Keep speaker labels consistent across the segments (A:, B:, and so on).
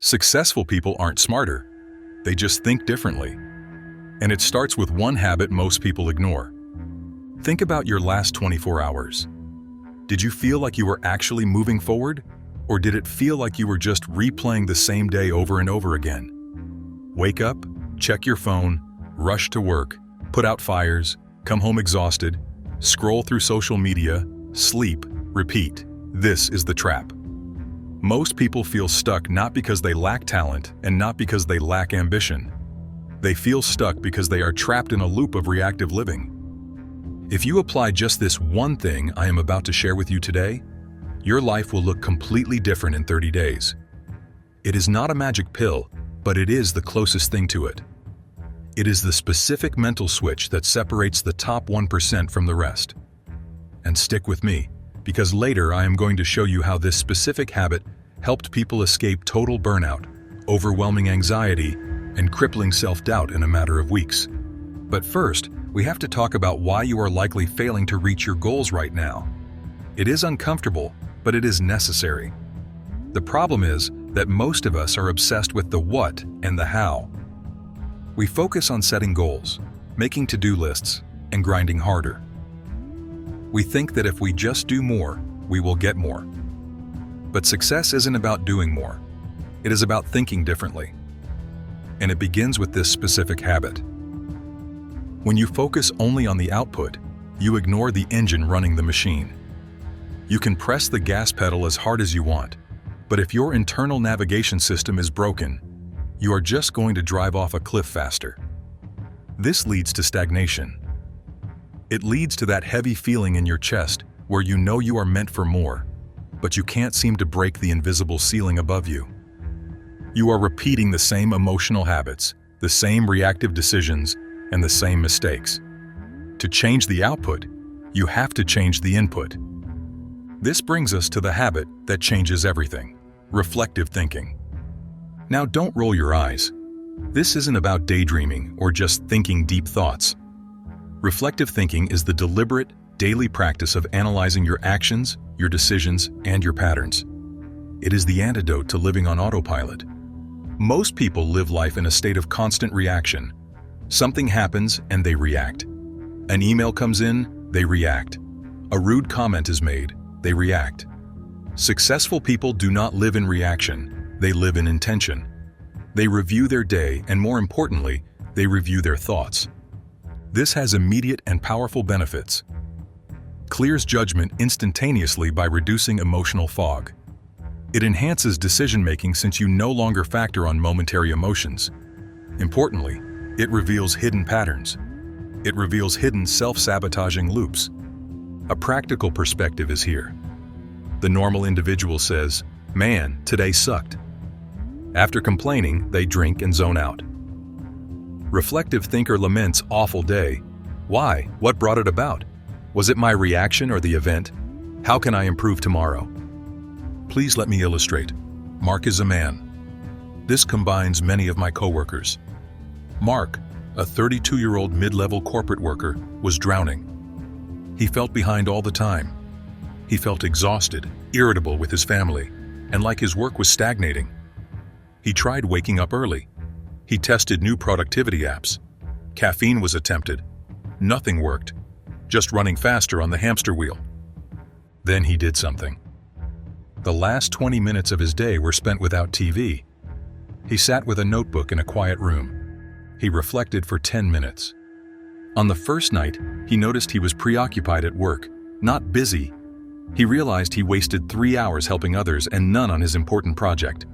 A: Successful people aren't smarter. They just think differently. And it starts with one habit most people ignore. Think about your last 24 hours. Did you feel like you were actually moving forward? Or did it feel like you were just replaying the same day over and over again? Wake up, check your phone, rush to work, put out fires, come home exhausted, scroll through social media, sleep, repeat. This is the trap. Most people feel stuck not because they lack talent and not because they lack ambition. They feel stuck because they are trapped in a loop of reactive living. If you apply just this one thing I am about to share with you today, your life will look completely different in 30 days. It is not a magic pill, but it is the closest thing to it. It is the specific mental switch that separates the top 1% from the rest. And stick with me, because later I am going to show you how this specific habit helped people escape total burnout, overwhelming anxiety, and crippling self-doubt in a matter of weeks. But first, we have to talk about why you are likely failing to reach your goals right now. It is uncomfortable, but it is necessary. The problem is that most of us are obsessed with the what and the how. We focus on setting goals, making to-do lists, and grinding harder. We think that if we just do more, we will get more. But success isn't about doing more. It is about thinking differently. And it begins with this specific habit. When you focus only on the output, you ignore the engine running the machine. You can press the gas pedal as hard as you want, but if your internal navigation system is broken, you are just going to drive off a cliff faster. This leads to stagnation. It leads to that heavy feeling in your chest where you know you are meant for more, but you can't seem to break the invisible ceiling above you. You are repeating the same emotional habits, the same reactive decisions, and the same mistakes. To change the output, you have to change the input. This brings us to the habit that changes everything: reflective thinking. Now don't roll your eyes. This isn't about daydreaming or just thinking deep thoughts. Reflective thinking is the deliberate, daily practice of analyzing your actions, your decisions, and your patterns. It is the antidote to living on autopilot. Most people live life in a state of constant reaction. Something happens and they react. An email comes in, they react. A rude comment is made, they react. Successful people do not live in reaction, they live in intention. They review their day, and more importantly, they review their thoughts. This has immediate and powerful benefits. Clears judgment instantaneously by reducing emotional fog. It enhances decision-making since you no longer factor on momentary emotions. Importantly, it reveals hidden patterns. It reveals hidden self-sabotaging loops. A practical perspective is here. The normal individual says, "Man, today sucked." After complaining, they drink and zone out. Reflective thinker laments, "Awful day. Why? What brought it about? Was it my reaction or the event? How can I improve tomorrow?" Please let me illustrate. Mark is a man. This combines many of my coworkers. Mark, a 32-year-old mid-level corporate worker, was drowning. He felt behind all the time. He felt exhausted, irritable with his family, and like his work was stagnating. He tried waking up early. He tested new productivity apps. Caffeine was attempted. Nothing worked, just running faster on the hamster wheel. Then he did something. The last 20 minutes of his day were spent without TV. He sat with a notebook in a quiet room. He reflected for 10 minutes. On the first night, he noticed he was preoccupied at work, not busy. He realized he wasted 3 hours helping others and none on his important project.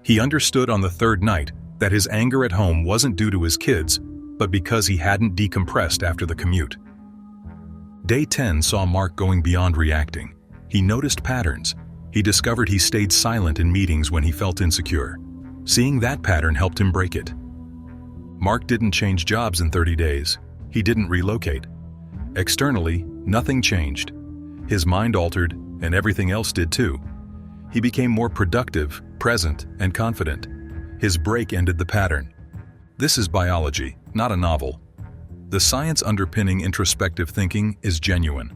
A: He understood on the third night that his anger at home wasn't due to his kids, but because he hadn't decompressed after the commute. Day 10 saw Mark going beyond reacting. He noticed patterns. He discovered he stayed silent in meetings when he felt insecure. Seeing that pattern helped him break it. Mark didn't change jobs in 30 days. He didn't relocate. Externally, nothing changed. His mind altered, and everything else did too. He became more productive, present, and confident. His break ended the pattern. This is biology, not a novel. The science underpinning introspective thinking is genuine.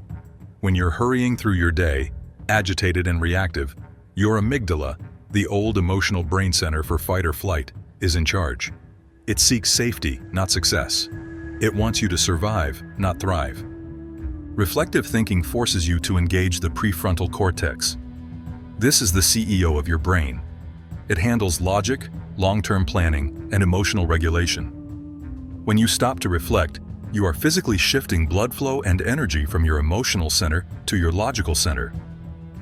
A: When you're hurrying through your day, agitated and reactive, your amygdala, The old emotional brain center for fight or flight is in charge. It seeks safety, not success. It wants you to survive, not thrive. Reflective thinking forces you to engage the prefrontal cortex. This is the CEO of your brain. It handles logic, long-term planning, and emotional regulation. When you stop to reflect, you are physically shifting blood flow and energy from your emotional center to your logical center.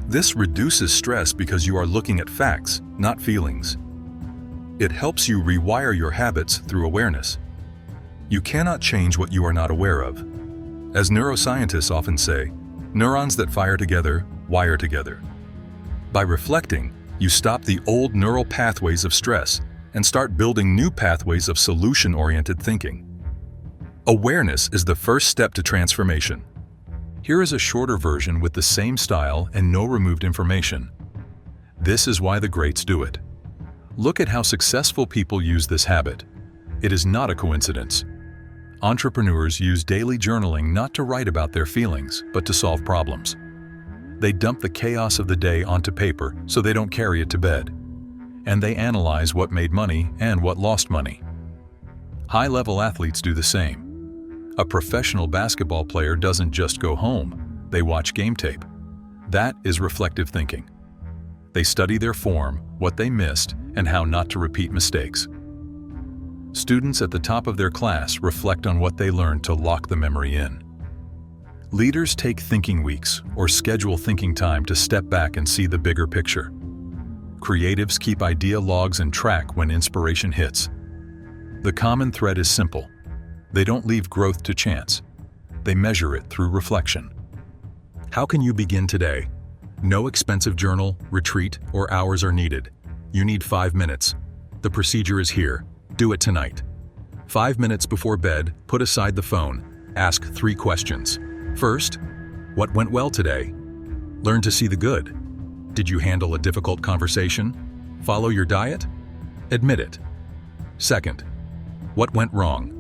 A: This reduces stress because you are looking at facts, not feelings. It helps you rewire your habits through awareness. You cannot change what you are not aware of. As neuroscientists often say, neurons that fire together, wire together. By reflecting, you stop the old neural pathways of stress and start building new pathways of solution-oriented thinking. Awareness is the first step to transformation. Here is a shorter version with the same style and no removed information. This is why the greats do it. Look at how successful people use this habit. It is not a coincidence. Entrepreneurs use daily journaling not to write about their feelings, but to solve problems. They dump the chaos of the day onto paper so they don't carry it to bed. And they analyze what made money and what lost money. High-level athletes do the same. A professional basketball player doesn't just go home, they watch game tape. That is reflective thinking. They study their form, what they missed, and how not to repeat mistakes. Students at the top of their class reflect on what they learned to lock the memory in. Leaders take thinking weeks or schedule thinking time to step back and see the bigger picture. Creatives keep idea logs and track when inspiration hits. The common thread is simple. They don't leave growth to chance. They measure it through reflection. How can you begin today? No expensive journal, retreat, or hours are needed. You need 5 minutes. The procedure is here. Do it tonight. 5 minutes before bed, put aside the phone. Ask 3 questions. First, what went well today? Learn to see the good. Did you handle a difficult conversation? Follow your diet? Admit it. Second, what went wrong?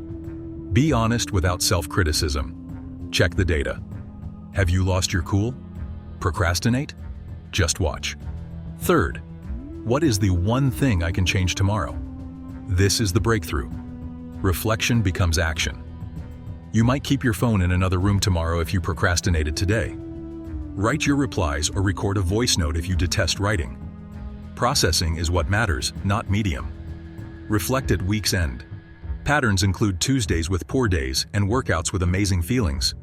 A: Be honest without self-criticism. Check the data. Have you lost your cool? Procrastinate? Just watch. Third, what is the one thing I can change tomorrow? This is the breakthrough. Reflection becomes action. You might keep your phone in another room tomorrow if you procrastinated today. Write your replies or record a voice note if you detest writing. Processing is what matters, not medium. Reflect at week's end. Patterns include Tuesdays with poor days and workouts with amazing feelings.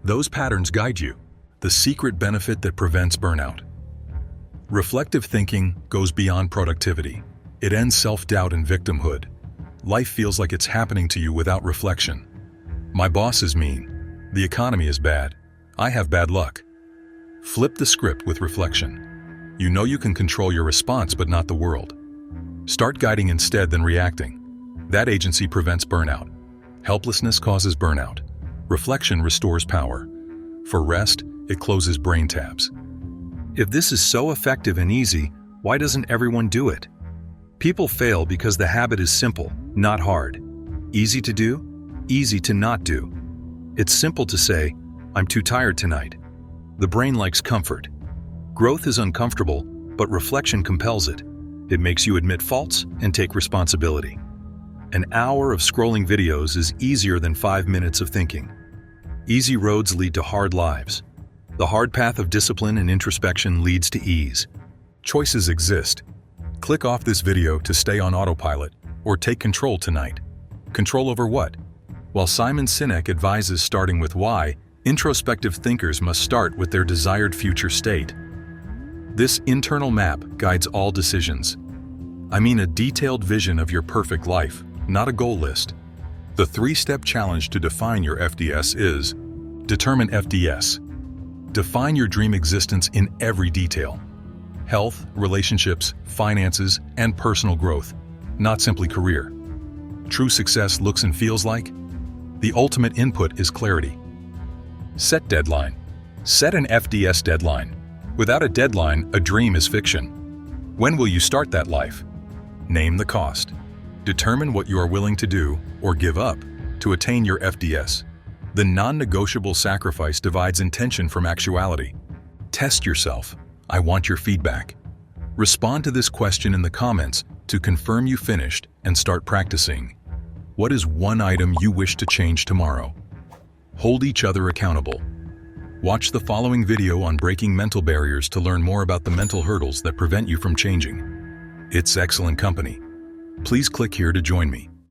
A: Those patterns guide you, the secret benefit that prevents burnout. Reflective thinking goes beyond productivity. It ends self-doubt and victimhood. Life feels like it's happening to you without reflection. My boss is mean. The economy is bad. I have bad luck. Flip the script with reflection. You know you can control your response but not the world. Start guiding instead than reacting. That agency prevents burnout. Helplessness causes burnout. Reflection restores power. For rest, it closes brain tabs. If this is so effective and easy, why doesn't everyone do it? People fail because the habit is simple, not hard. Easy to do, easy to not do. It's simple to say, I'm too tired tonight. The brain likes comfort. Growth is uncomfortable, but reflection compels it. It makes you admit faults and take responsibility. An hour of scrolling videos is easier than 5 minutes of thinking. Easy roads lead to hard lives. The hard path of discipline and introspection leads to ease. Choices exist. Click off this video to stay on autopilot, or take control tonight. Control over what? While Simon Sinek advises starting with why, introspective thinkers must start with their desired future state. This internal map guides all decisions. I mean a detailed vision of your perfect life, not a goal list. The 3-step challenge to define your FDS is: determine FDS. Define your dream existence in every detail. Health, relationships, finances, and personal growth, not simply career. True success looks and feels like? The ultimate input is clarity. Set deadline. Set an FDS deadline. Without a deadline, a dream is fiction. When will you start that life? Name the cost. Determine what you are willing to do or give up to attain your FDS. The non-negotiable sacrifice divides intention from actuality. Test yourself. I want your feedback. Respond to this question in the comments to confirm you finished and start practicing. What is one item you wish to change tomorrow? Hold each other accountable. Watch the following video on breaking mental barriers to learn more about the mental hurdles that prevent you from changing. It's excellent company. Please click here to join me.